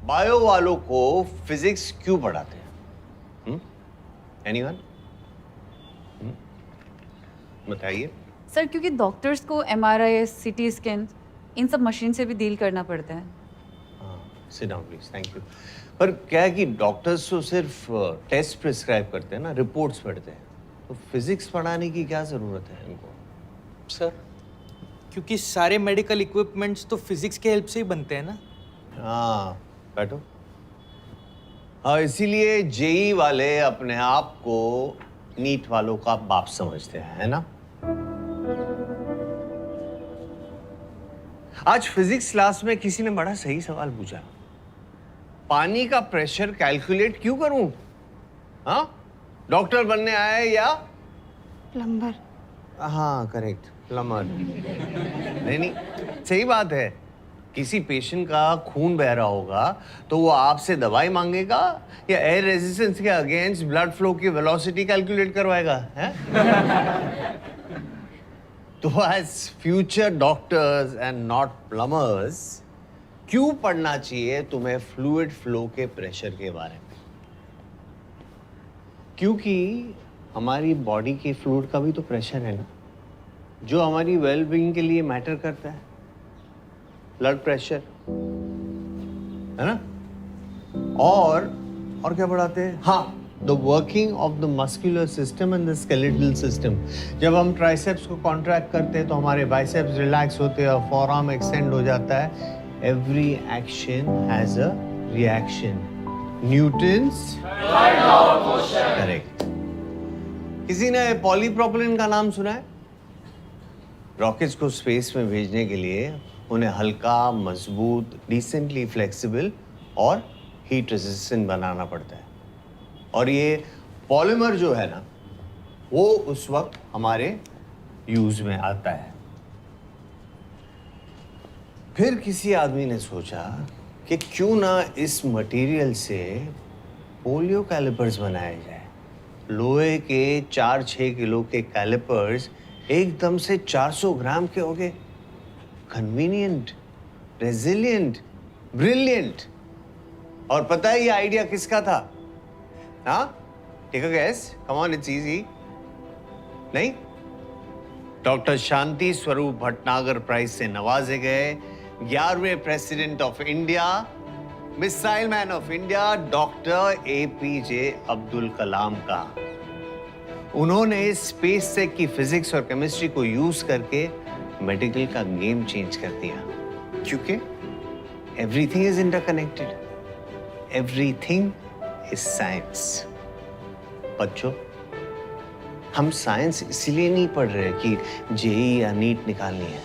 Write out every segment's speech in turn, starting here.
Bio वालों को physics क्यों पढ़ाते हैं? एनीवन? बताइए। सर क्योंकि डॉक्टर्स को MRI, CT स्कैन इन सब मशीन से भी डील करना पड़ता है। हाँ, sit down please, thank you. पर क्या है कि डॉक्टर्स तो सिर्फ टेस्ट प्रिस्क्राइब करते हैं ना, रिपोर्ट्स पढ़ते हैं, तो फिजिक्स पढ़ाने की क्या जरूरत है इनको? सर क्योंकि सारे मेडिकल इक्विपमेंट्स तो फिजिक्स के हेल्प से ही बनते हैं ना। हाँ, बैठो। हाँ, इसीलिए जेई वाले अपने आप को नीट वालों का बाप समझते हैं, है ना? आज फिजिक्स क्लास में किसी ने बड़ा सही सवाल पूछा, पानी का प्रेशर कैलकुलेट क्यों करूं? हाँ, डॉक्टर बनने आया या प्लम्बर? हाँ करेक्ट, प्लम्बर। नहीं, सही बात है। किसी पेशेंट का खून बह रहा होगा तो वो आपसे दवाई मांगेगा या एयर रेजिस्टेंस के अगेंस्ट ब्लड फ्लो की वेलोसिटी कैलकुलेट करवाएगा, है? तो as future doctors and not plumbers, क्यों पढ़ना चाहिए तुम्हें फ्लूइड फ्लो के प्रेशर के बारे में? क्योंकि हमारी बॉडी के फ्लूइड का भी तो प्रेशर है ना, जो हमारी वेलबींग के लिए मैटर करता है। ब्लड प्रेशर, है ना? और क्या पढ़ाते हैं? हाँ, the working of the muscular system and the skeletal system. जब हम ट्राइसेप्स को कॉन्ट्रैक्ट करते हैं तो हमारे बाइसेप्स रिलैक्स होते हैं और फोरआर्म एक्सटेंड हो जाता है। Every action has a reaction. Newton's correct. किसी ने पॉलीप्रोपिलीन का नाम सुना है? रॉकेट्स को स्पेस में भेजने के लिए उन्हें हल्का, मजबूत, डिसेंटली फ्लेक्सिबल और हीट रेजिस्टेंट बनाना पड़ता है। और ये पॉलीमर जो है ना, वो उस वक्त हमारे यूज में आता है। फिर किसी आदमी ने सोचा कि क्यों ना इस मटेरियल से पोलियो कैलिपर्स बनाए जाए। लोहे के 4-6 किलो के कैलिपर्स एकदम से 400 ग्राम के हो गए। Convenient, resilient, brilliant. और पता है ये आइडिया किसका था? हाँ, take a guess, come on, it's easy. नहीं? डॉक्टर शांति स्वरूप भटनागर प्राइज से नवाजे गए 11वें president of India, missile man of India, doctor APJ Abdul Kalam का। उन्होंने स्पेस टेक की फिजिक्स और केमिस्ट्री को यूज करके मेडिकल का गेम चेंज कर दिया। क्योंकि everything is interconnected, everything is science. बच्चों, हम साइंस इसलिए नहीं पढ़ रहे कि जेई या नीट निकालनी है,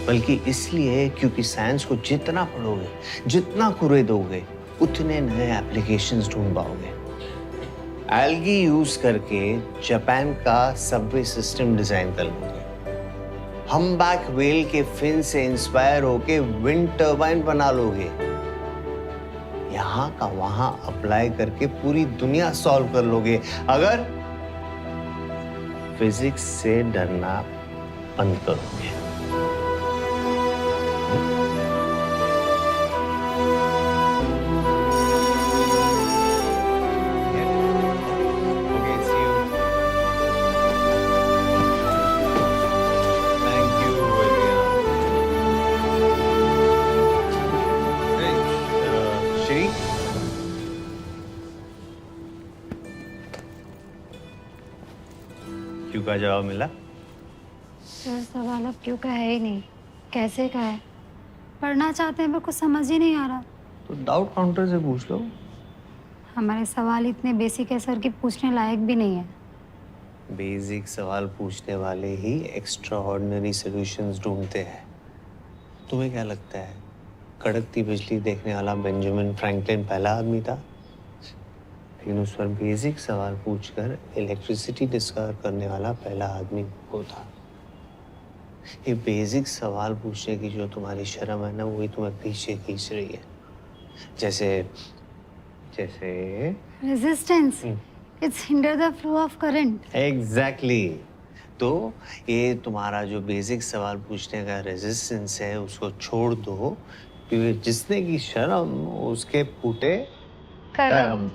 बल्कि इसलिए क्योंकि साइंस को जितना पढ़ोगे, जितना कुरेदोगे, उतने नए एप्लीकेशंस ढूंढ पाओगे। एल्गी यूज करके जापान का सबवे सिस्टम डिजाइन कर लोगे। हम्बैक व्हेल के फिन से इंस्पायर होके विंड टर्बाइन बना लोगे। यहां का वहां अप्लाई करके पूरी दुनिया सॉल्व कर लोगे, अगर फिजिक्स से डरना बंद करोगे। क्यों का जवाब मिला? सर सवाल अब क्यों का है ही नहीं, कैसे का है? पढ़ना चाहते हैं पर कुछ समझ ही नहीं आ रहा। तो डाउट काउंटर से पूछ लो। हमारे सवाल इतने बेसिक है सर कि पूछने लायक भी नहीं है। बेसिक सवाल पूछने वाले ही एक्स्ट्रा ऑर्डिनरी सॉल्यूशंस ढूंढते हैं। तुम्हें क्या लगता है कड़कती बिजली देखने वाला बेंजामिन फ्रैंकलिन पहला आदमी था? लेकिन उस पर बेसिक सवाल पूछकर इलेक्ट्रिसिटी डिस्कवर करने वाला पहला आदमी वो था। ये बेसिक सवाल पूछने की जो तुम्हारी शर्म है ना, वही तुम्हें पीछे खींच रही है। जैसे resistance, it's hinder the flow of current. Exactly. तो ये तुम्हारा जो बेसिक सवाल पूछने का रेजिस्टेंस है, उसको छोड़ दो, कि जिसने की शर्म उसके फूटे करम।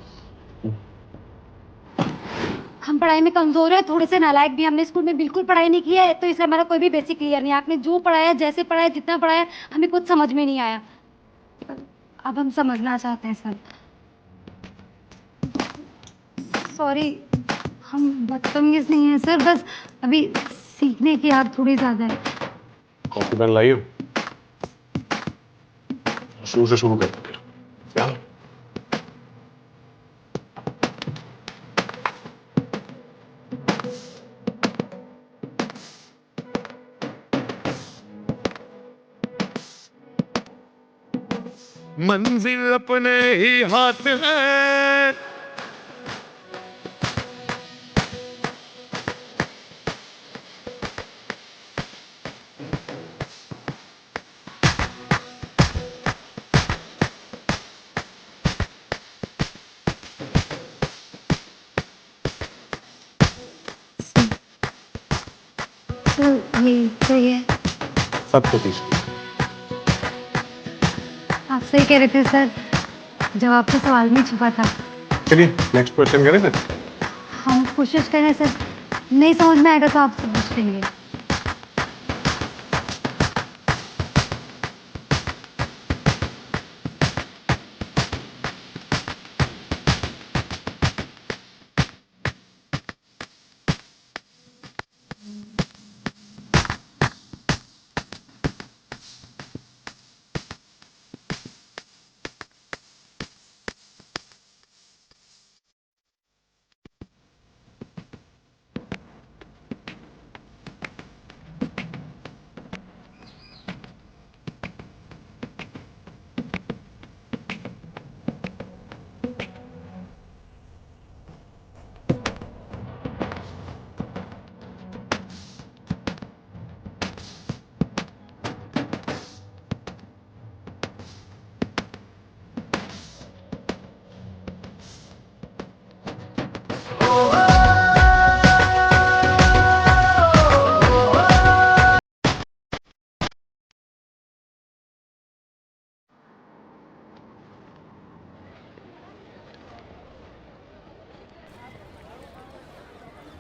हम पढ़ाई में कमजोर है, थोड़े से नालायक भी। हमने स्कूल में बिल्कुल पढ़ाई नहीं की है, तो इसलिए हमारा कोई भी बेसिक क्लियर नहीं है। आपने जो पढ़ाया, जैसे पढ़ाया, जितना पढ़ाया, हमें कुछ समझ में नहीं आया। अब हम समझना चाहते हैं सर। सॉरी, हम बदतमीज नहीं है सर, बस अभी सीखने की आदत थोड़ी ज्यादा है। कॉपी पेन लाई हो? शुरू से शुरू करते हैं क्या? मंजिल अपने ही हाथ है। सर ये सही है। 7%। आप सही कह रहे थे सर, जवाब तो सवाल में छुपा था। चलिए नेक्स्ट क्वेश्चन करें फिर। हम कोशिश करें सर, नहीं समझ में आएगा तो आपसे पूछ लेंगे।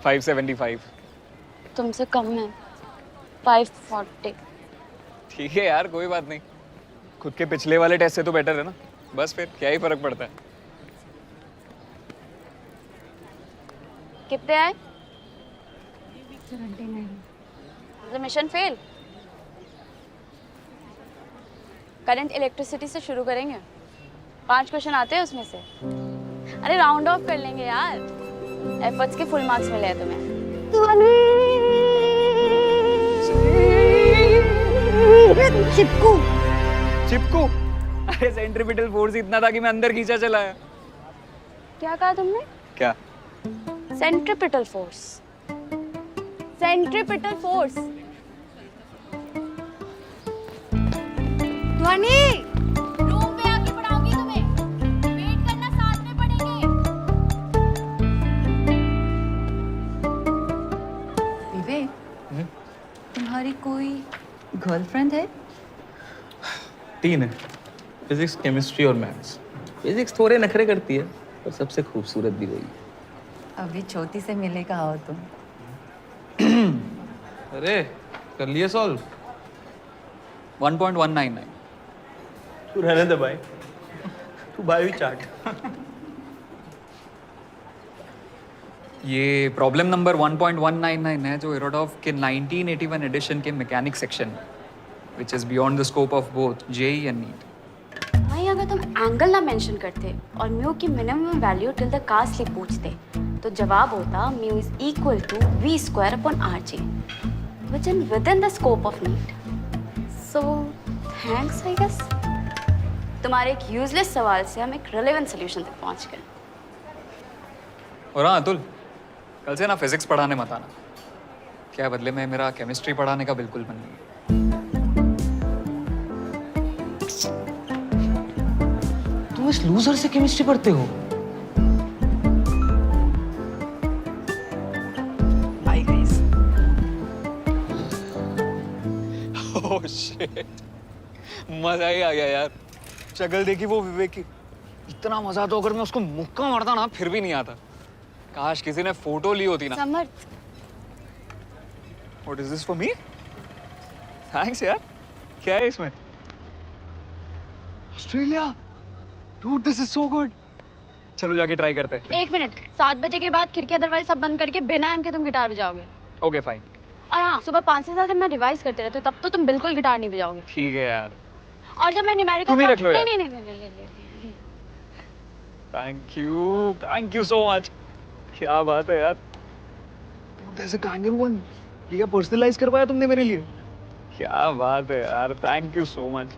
$575। तुमसे कम है 540। ठीक है यार, कोई बात नहीं। खुद के पिछले वाले टेस्ट से तो बेटर है ना। बस फिर क्या ही फर्क पड़ता है। कितने आए? Mission fail. करंट इलेक्ट्रिसिटी से शुरू करेंगे। 5 क्वेश्चन आते हैं उसमें से। अरे राउंड ऑफ कर लेंगे यार। एफर्ट्स के फुल मार्क्स मिले हैं तुम्हें। चिपकू। चिपकू? अरे सेंट्रीपिटल फोर्स इतना था कि मैं अंदर खींचा चला आया। क्या कहा तुमने? क्या? Centripetal force. Centripetal force. ध्वनि। रूम पे आके पढ़ाऊंगी तुम्हें। वेट करना, साथ में पढ़ेंगे। विवेक, तुम्हारी कोई गर्लफ्रेंड है? 3 है, फिजिक्स, केमिस्ट्री और मैथ्स। फिजिक्स थोड़े नखरे करती है, पर सबसे खूबसूरत भी वही है। अभी छोटी से मिलेगा आओ तुम। अरे कर लिए सॉल्व? 1.199। तू रहने दे भाई, तू भाई भी चाट। ये प्रॉब्लम नंबर 1.199 है, जो इरोडॉफ के 1981 एडिशन के mechanic section, which is beyond the scope of both JEE and NEET. भाई अगर तुम एंगल ना मेंशन करते और म्यू की minimum value till the cast slip पूछते, तो जवाब होता mu is equal to V square upon R G, which in within the scope of NEET. So thanks I guess. तुम्हारे एक यूजलेस सवाल से हम एक रिलेवेंट सोल्यूशन तक पहुंच गए। और हाँ अतुल, कल से ना फिजिक्स पढ़ाने मत आना। क्या बदले में मेरा केमिस्ट्री पढ़ाने का बिल्कुल मन नहीं है। तुम इस लूजर से केमिस्ट्री पढ़ते हो? Hi guys. Oh shit. मजा ही आ गया यार। शक्ल देखी वो विवेक की, इतना मजा तो अगर मैं उसको मुक्का मारता ना फिर भी नहीं आता। काश किसी ने फोटो ली होती ना। Samarth, what is this for me? Thanks यार। क्या है इसमें? Australia, dude this is so good. चलो जाके ट्राई करते हैं। 1 मिनट, 7 बजे के बाद खिड़की दरवाजे सब बंद करके बिना एम के तुम गिटार बजाओगे। Okay fine. और हाँ, सुबह 5 से 7 मैं रिवाइज करते रहते तब तो तुम बिल्कुल गिटार नहीं बजाओगे। ठीक है यार। और जब मैं न्यूमेरिकल तुम ही रख लो यार। नहीं। Thank you so much. क्या बात है यार। जैसे कांगरू वन, ये क्या पर्सनलाइज करवाया तुमने मेरे लिए? क्या बात है यार, थैंक यू सो मच।